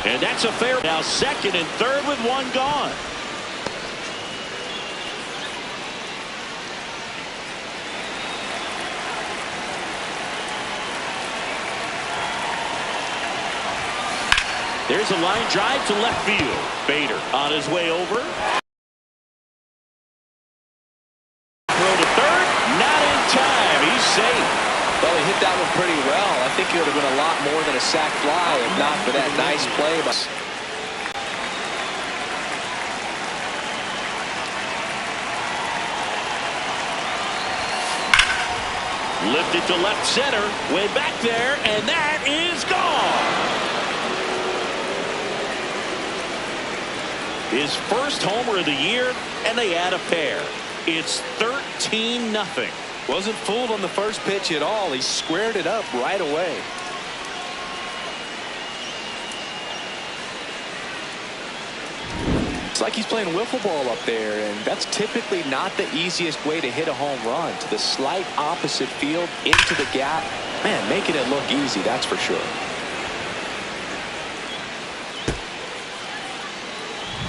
And that's a fair. Now second and third with one gone. There's a line drive to left field. Bader on his way over. Throw to third. Not in time. He's safe. Well, he hit that one pretty well. I think it would have been a lot more than a sac fly if not for that nice play. Lifted to left center. Way back there. And that is gone. His first homer of the year, and they add a pair. It's 13-0. Wasn't fooled on the first pitch at all. He squared it up right away. It's like he's playing wiffle ball up there, and that's typically not the easiest way to hit a home run. To the slight opposite field, into the gap. Man, making it look easy, that's for sure.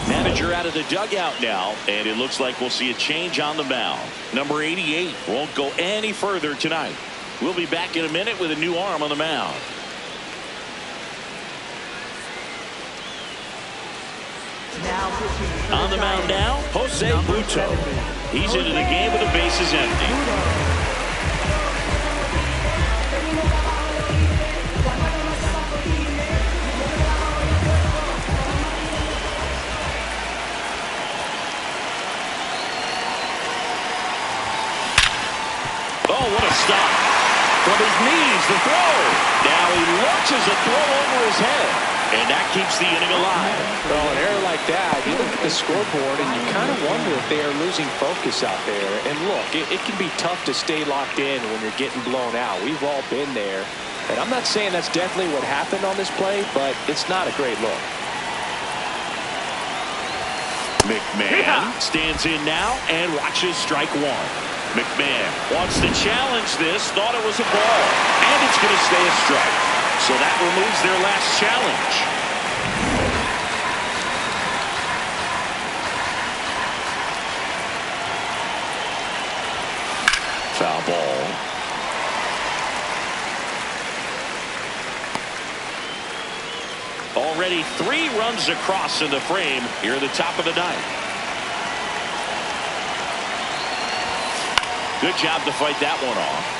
Manager out of the dugout now, and it looks like we'll see a change on the mound. Number 88 won't go any further tonight. We'll be back in a minute with a new arm on the mound. On the mound now, Jose Buto. He's into the game with the bases empty. Oh, what a stop. From his knees, the throw. Now he launches a throw over his head. And that keeps the inning alive. Well, an error like that, you look at the scoreboard and you kind of wonder if they are losing focus out there. And look, it can be tough to stay locked in when you're getting blown out. We've all been there. And I'm not saying that's definitely what happened on this play, but it's not a great look. McMahon stands in now and watches strike one. McMahon wants to challenge this, thought it was a ball, and it's going to stay a strike. So that removes their last challenge. Foul ball. Already 3 runs across in the frame here at the top of the ninth. Good job to fight that one off.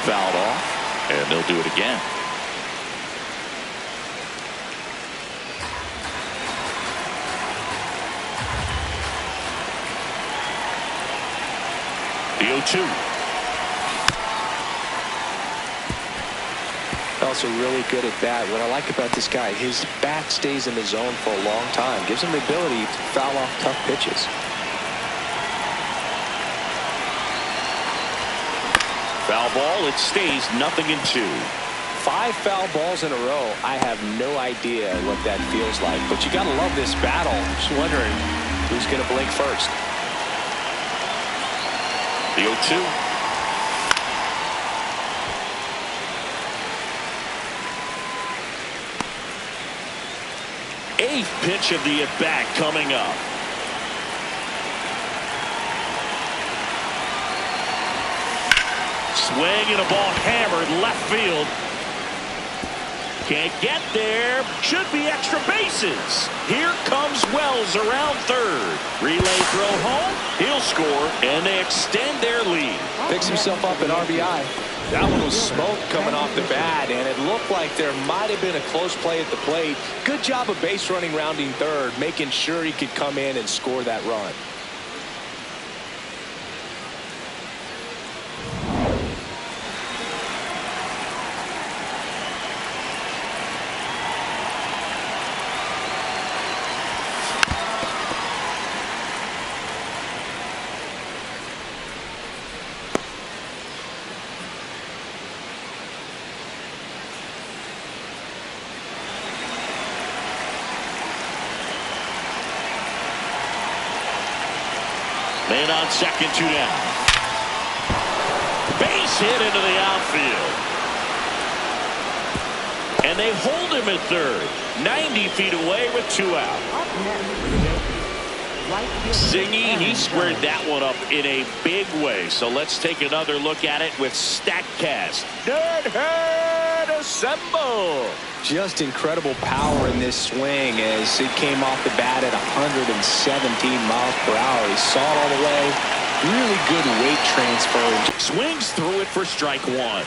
Fouled off, and they'll do it again. The 0-2. Also really good at bat. What I like about this guy, his bat stays in the zone for a long time. Gives him the ability to foul off tough pitches. Foul ball. It stays 0-2. 5 foul balls in a row. I have no idea what that feels like. But you got to love this battle. Just wondering who's going to blink first. The 0-2. 8th pitch of the at-bat coming up. Swing and a ball hammered left field. Can't get there. Should be extra bases. Here comes Wells around third. Relay throw home. He'll score, and they extend their lead. Picks himself up an RBI. That one was smoke coming off the bat, and it looked like there might have been a close play at the plate. Good job of base running rounding third, making sure he could come in and score that run. Man on second, 2 down. Base hit into the outfield. And they hold him at third. 90 feet away with 2 out. Zingy, he squared that one up in a big way. So let's take another look at it with StatCast. Deadhead assemble. Just incredible power in this swing as it came off the bat at 117 miles per hour. He saw it all the way. Really good weight transfer. Swings through it for strike 1.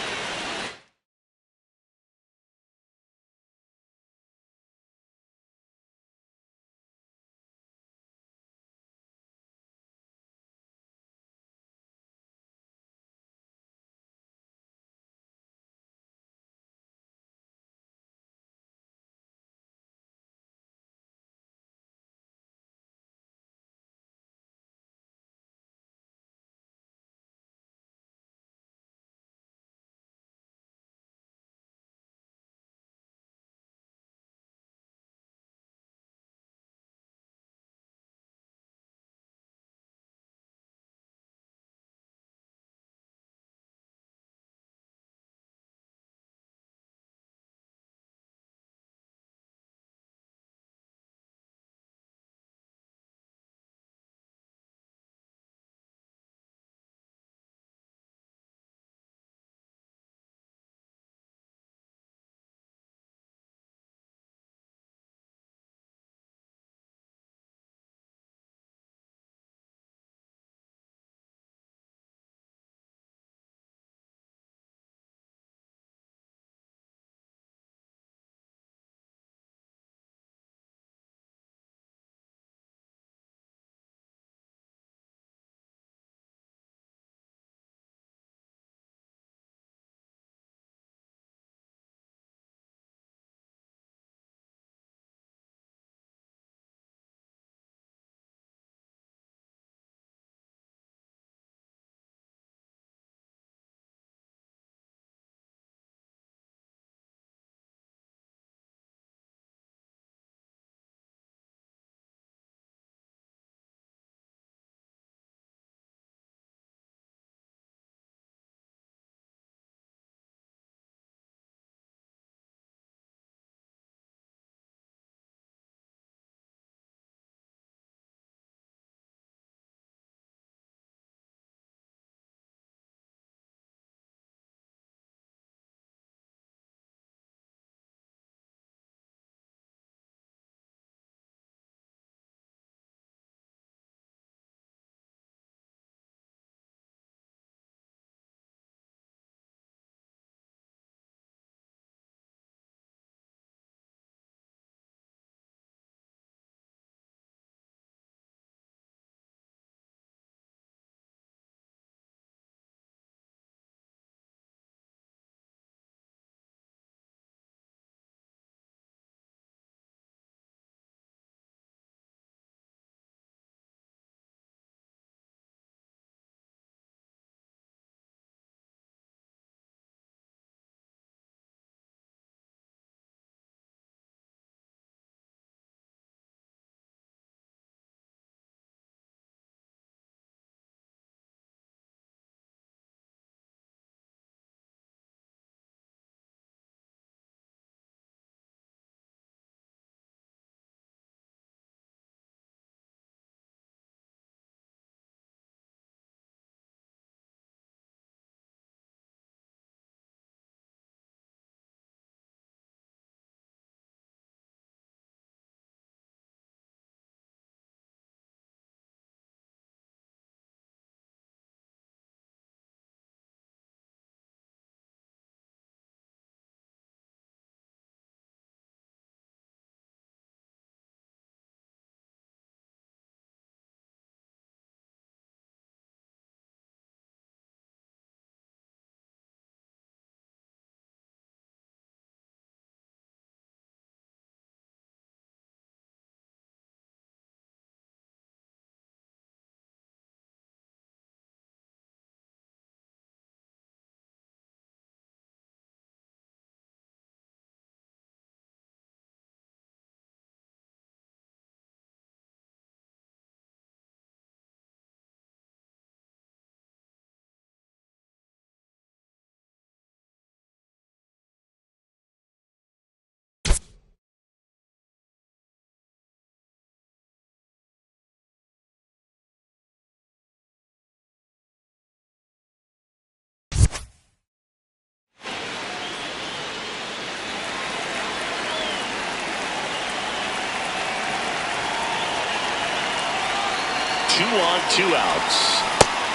2 on, 2 outs.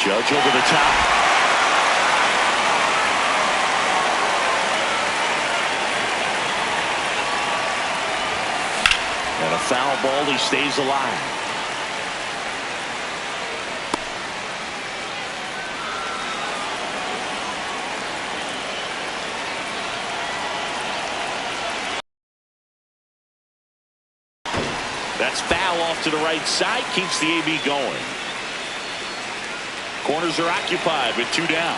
Judge over the top. And a foul ball. He stays alive. That's foul off to the right side. Keeps the AB going. Corners are occupied with 2 down.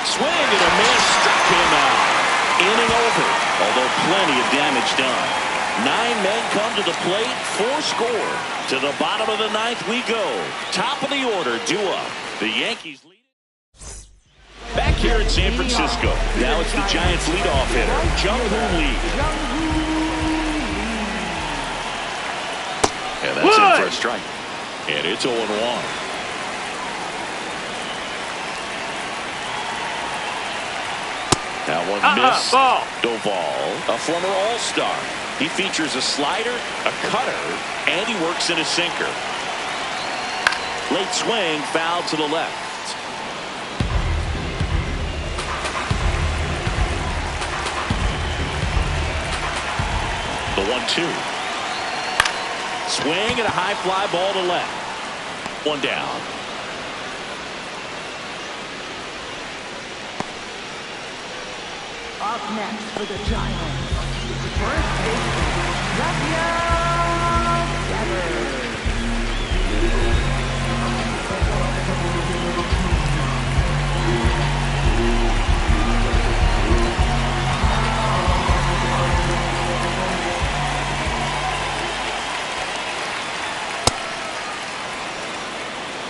Swing and a miss. Struck him out. Inning over. Although plenty of damage done. 9 men come to the plate. 4 score. To the bottom of the 9th we go. Top of the order. Due up. The Yankees lead. Back here in San Francisco. Now it's the Giants leadoff hitter, Jung-Hoo Lee. And that's in for a strike. And it's 0-1. That one missed. No ball. A former All-Star. He features a slider, a cutter, and he works in a sinker. Late swing, foul to the left. The 1-2. Swing and a high fly ball to left. 1 down. Up next for the Giants, first baseman, Xavier.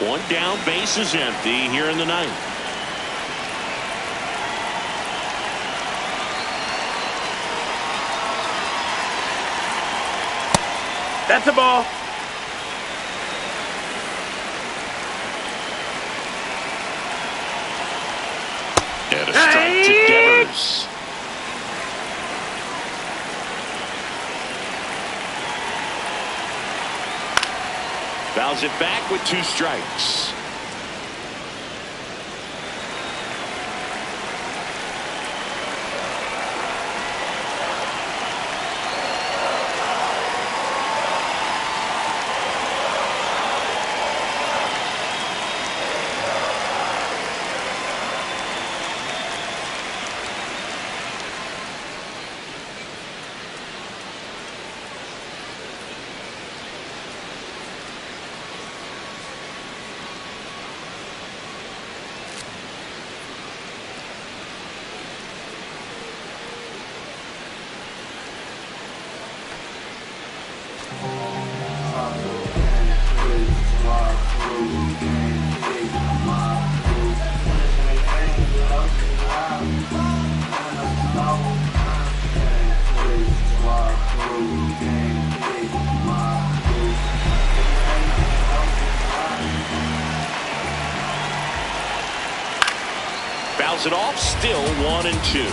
One down, base is empty here in the 9th. That's a ball. And a strike to Devers. Fouls it back with 2 strikes. Fouls it off, still 1-2.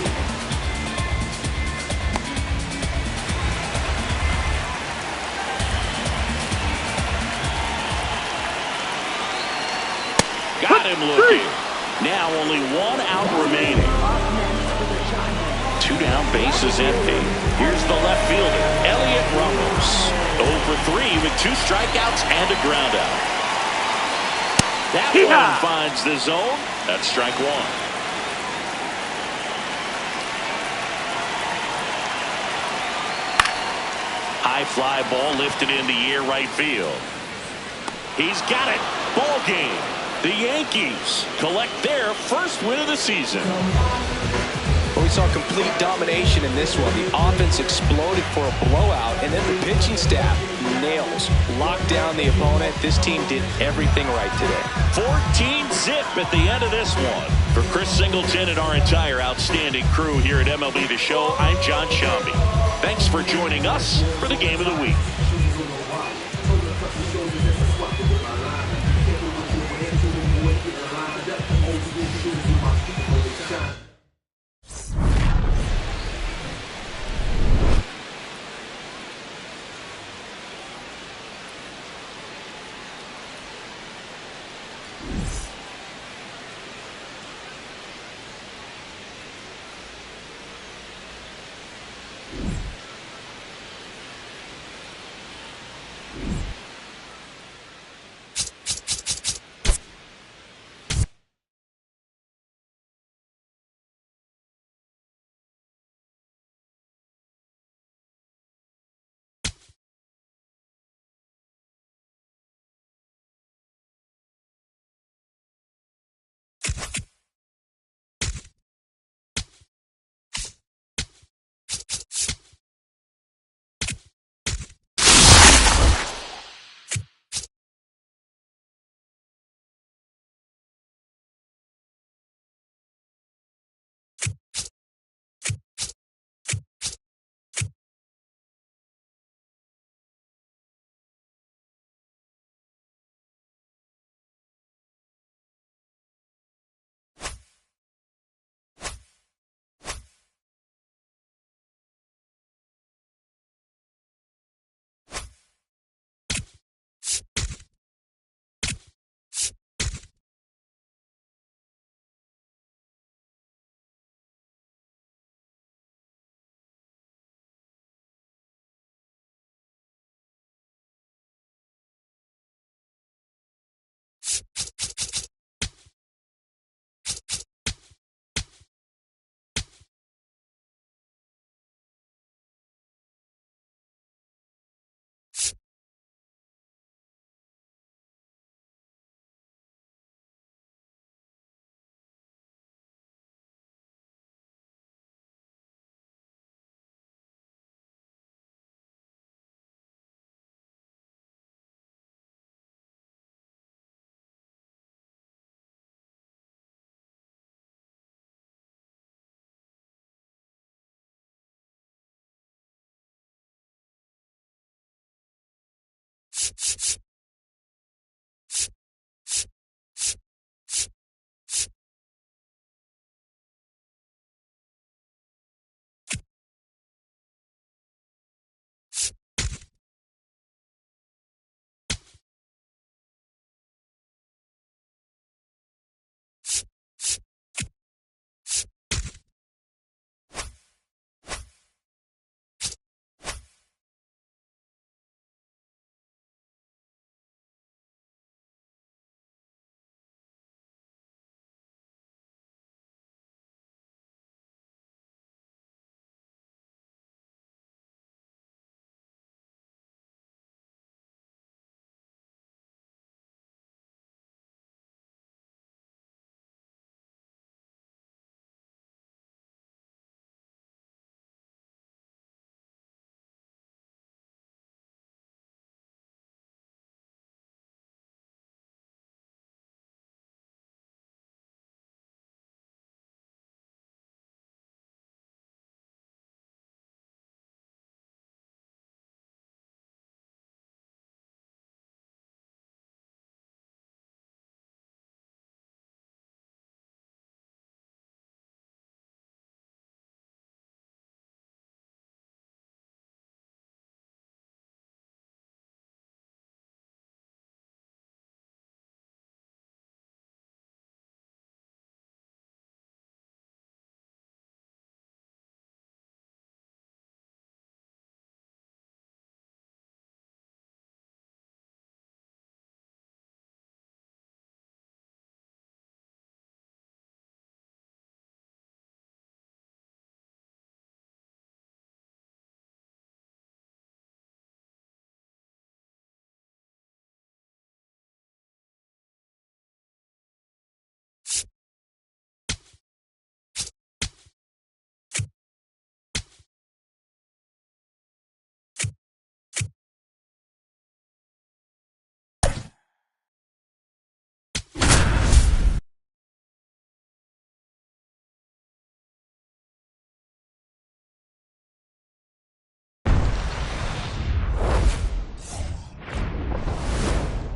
Got him looking. Now only 1 out remaining. 2 down, base is empty. Here's the left fielder, Elliot Ramos. 0 for 3 with 2 strikeouts and a ground out. That one finds the zone. That's strike 1. High fly ball lifted in the air right field. He's got it. Ball game. The Yankees collect their first win of the season. We saw complete domination in this one. The offense exploded for a blowout, and then the pitching staff nails, locked down the opponent. This team did everything right today. 14-zip at the end of this one. For Chris Singleton and our entire outstanding crew here at MLB The Show, I'm John Shambi. Thanks for joining us for the Game of the Week.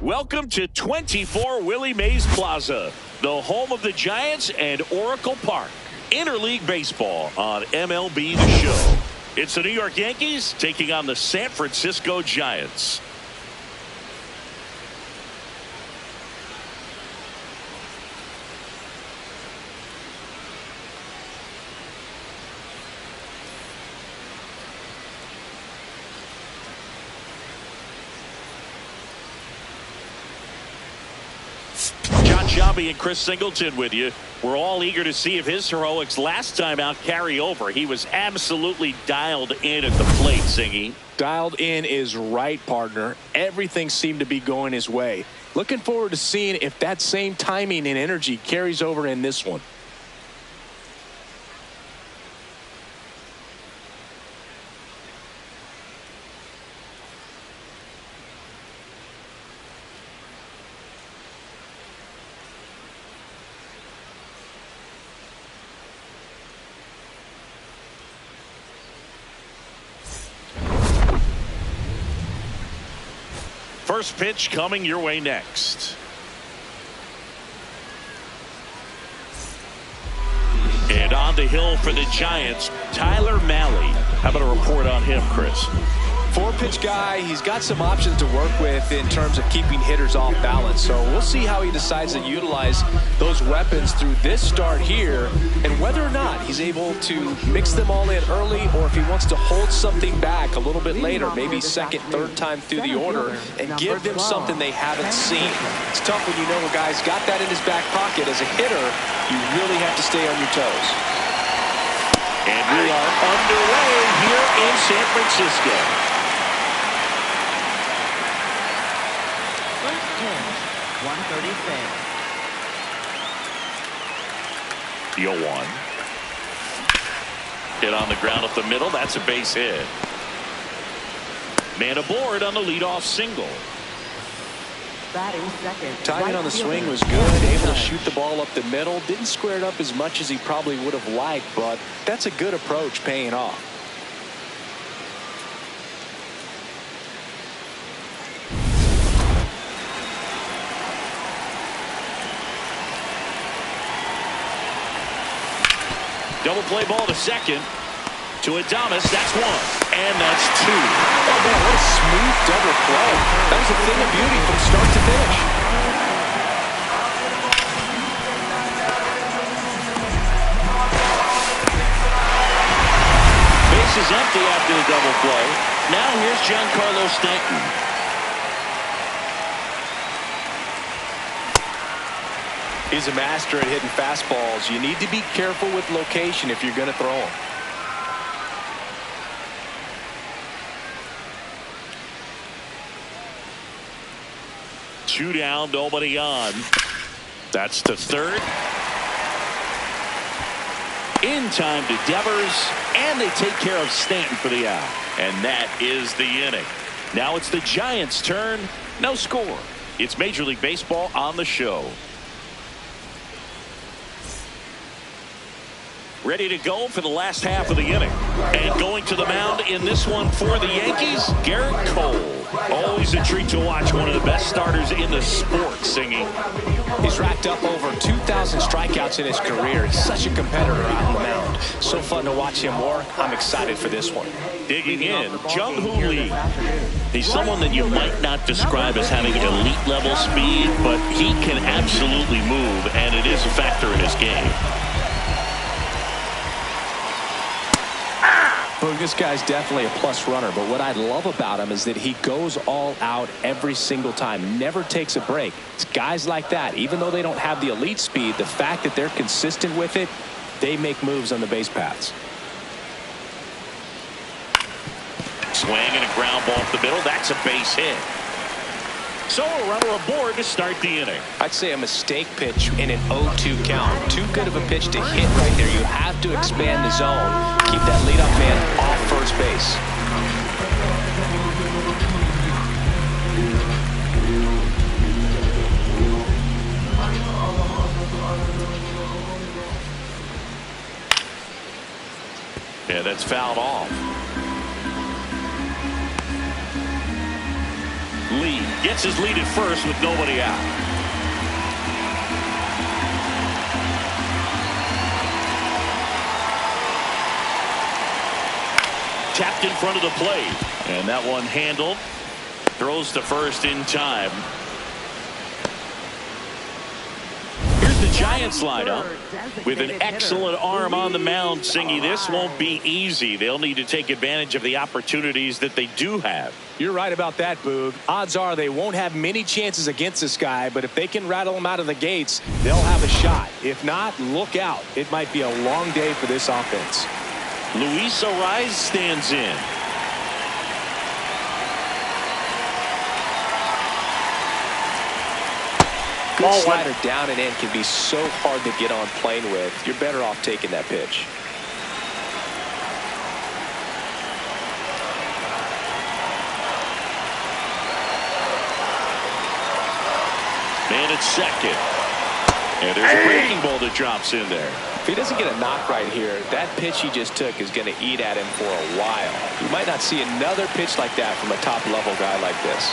Welcome to 24 Willie Mays Plaza, the home of the Giants and Oracle Park. Interleague baseball on MLB The Show. It's the New York Yankees taking on the San Francisco Giants. Shabby and Chris Singleton with you. We're all eager to see if his heroics last time out carry over. He was absolutely dialed in at the plate, Singy. Dialed in is right, partner. Everything seemed to be going his way. Looking forward to seeing if that same timing and energy carries over in this one. First pitch coming your way next. And on the hill for the Giants, Tyler Mahle. How about a report on him, Chris? Four-pitch guy. He's got some options to work with in terms of keeping hitters off balance. So we'll see how he decides to utilize those weapons through this start here and whether or not he's able to mix them all in early or if he wants to hold something back a little bit later, maybe second, third time through the order and give them something they haven't seen. It's tough when you know a guy's got that in his back pocket. As a hitter, you really have to stay on your toes. And we are underway here in San Francisco. First pitch, 136. The 0-1. Hit on the ground up the middle. That's a base hit. Man aboard on the leadoff single. Batting second. Timing on the swing was good. Able to shoot the ball up the middle. Didn't square it up as much as he probably would have liked, but that's a good approach paying off. Double play ball to second. To Adames, that's one. And that's two. Oh, man, what a smooth double play. That was a thing of beauty from start to finish. Base is empty after the double play. Now here's Giancarlo Stanton. He's a master at hitting fastballs. You need to be careful with location if you're going to throw them. Two down, nobody on. That's the third. In time to Devers, and they take care of Stanton for the out. And that is the inning. Now it's the Giants' turn. No score. It's Major League Baseball on the show. Ready to go for the last half of the inning. And going to the mound in this one for the Yankees, Garrett Cole. Always a treat to watch one of the best starters in the sport, Singing. He's racked up over 2,000 strikeouts in his career. He's such a competitor out on the mound. So fun to watch him work. I'm excited for this one. Digging in, Jung-Hoo Lee. He's someone that you might not describe as having elite level speed, but he can absolutely move, and it is a factor in his game. Well, this guy's definitely a plus runner, but what I love about him is that he goes all out every single time, never takes a break. It's guys like that, even though they don't have the elite speed, the fact that they're consistent with it, they make moves on the base paths. Swing and a ground ball up the middle. That's a base hit. So a runner aboard to start the inning. I'd say a mistake pitch in an 0-2 count. Too good of a pitch to hit right there. You have to expand the zone. Keep that leadoff man off first base. Yeah, that's fouled off. Lee gets his lead at first with nobody out. Tapped in front of the plate. And that one handled. Throws to first in time. Here's the Giants lineup with an excellent arm on the mound, Singy. This won't be easy. They'll need to take advantage of the opportunities that they do have. You're right about that, Boog. Odds are they won't have many chances against this guy, but if they can rattle him out of the gates, they'll have a shot. If not, look out. It might be a long day for this offense. Luis Ariz stands in. Good slider down and in can be so hard to get on plane with. You're better off taking that pitch. Man at second. And there's a breaking ball that drops in there. If he doesn't get a knock right here, that pitch he just took is going to eat at him for a while. You might not see another pitch like that from a top-level guy like this.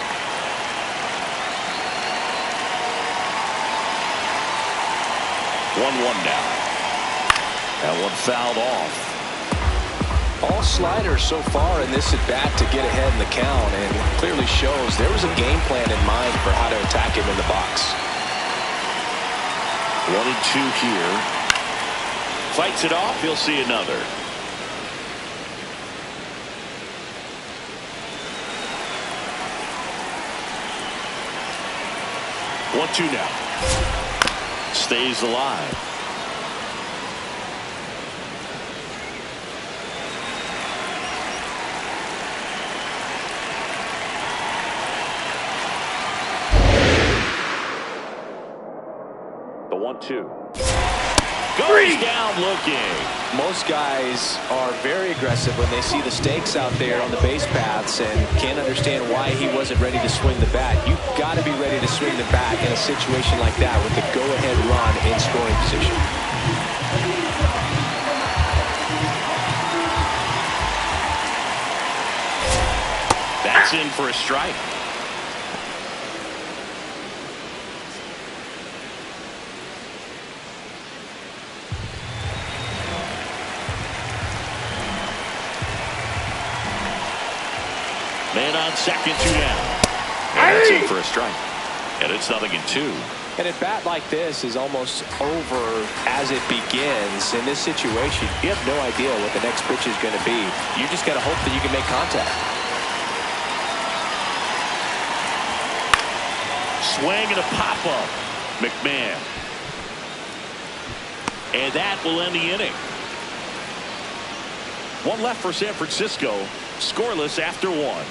1-1 now. That one fouled off. All sliders so far in this at-bat to get ahead in the count, and clearly shows there was a game plan in mind for how to attack him in the box. 1-2 here. Fights it off. He'll see another. One-two now. Stays alive. The 1-2. Goes down looking. Most guys are very aggressive when they see the stakes out there on the base paths and can't understand why he wasn't ready to swing the bat. You've got to be ready to swing the bat in a situation like that with the go-ahead run in scoring position. That's in for a strike. Man on second, 2 down. And that's in for a strike. And it's 0-2. And a bat like this is almost over as it begins. In this situation, you have no idea what the next pitch is going to be. You just got to hope that you can make contact. Swing and a pop-up. McMahon. And that will end the inning. One left for San Francisco. Scoreless after 1.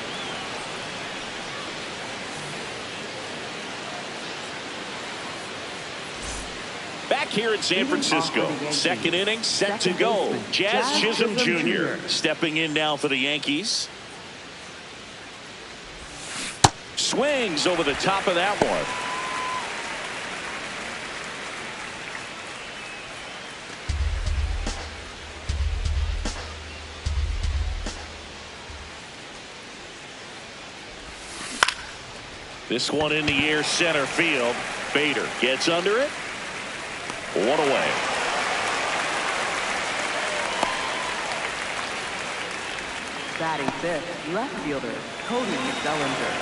Back here in San Francisco, second inning set to go. Jazz Chisholm Jr. stepping in now for the Yankees. Swings over the top of that one. This one in the air, center field. Bader gets under it. One away. Batting fifth, left fielder, Cody Bellinger.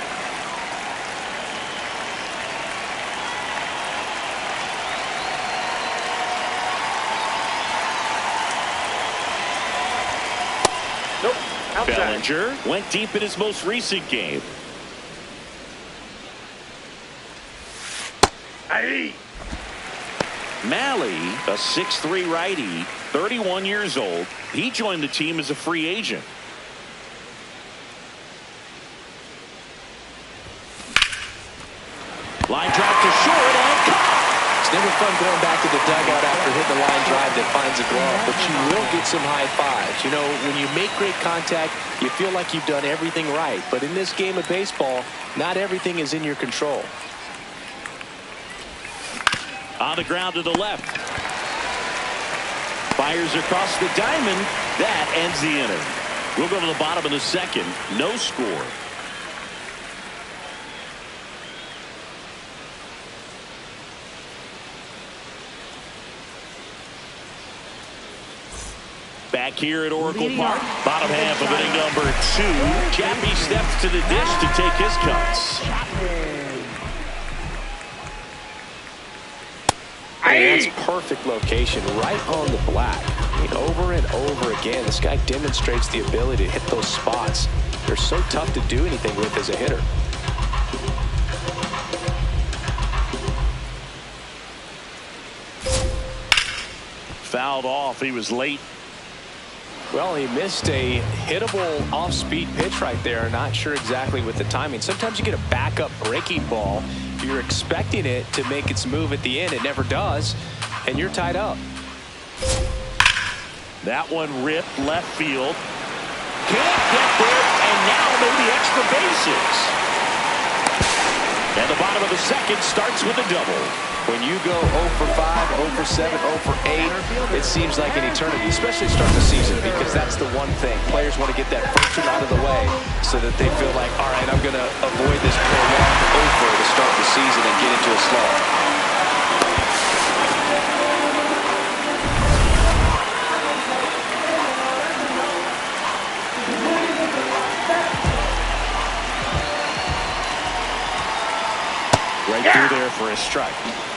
Nope. Outside. Bellinger went deep in his most recent game. Malley, a 6'3" righty, 31 years old. He joined the team as a free agent. Line drive to short and caught. It's never fun going back to the dugout after hitting the line drive that finds a glove, but you will get some high fives. You know, when you make great contact, you feel like you've done everything right. But in this game of baseball, not everything is in your control. On the ground to the left. Fires across the diamond. That ends the inning. We'll go to the bottom of the second. No score. Back here at Oracle Park, bottom half of inning number 2. Chappie steps to the dish to take his cuts. And that's perfect location, right on the black. I mean, over and over again, this guy demonstrates the ability to hit those spots. They're so tough to do anything with as a hitter. Fouled off. He was late. Well, he missed a hittable off-speed pitch right there. Not sure exactly with the timing. Sometimes you get a backup breaking ball. You're expecting it to make its move at the end. It never does, and you're tied up. That one ripped left field. Can't get there, and now maybe extra bases. And the bottom of the second starts with a double. When you go 0 for 5, 0 for 7, 0 for 8, it seems like an eternity, especially start the season, because that's the one thing. Players want to get that first one out of the way so that they feel like, all right, I'm going to avoid this prolonged over to start the season and get into a slump. Right through there for a strike.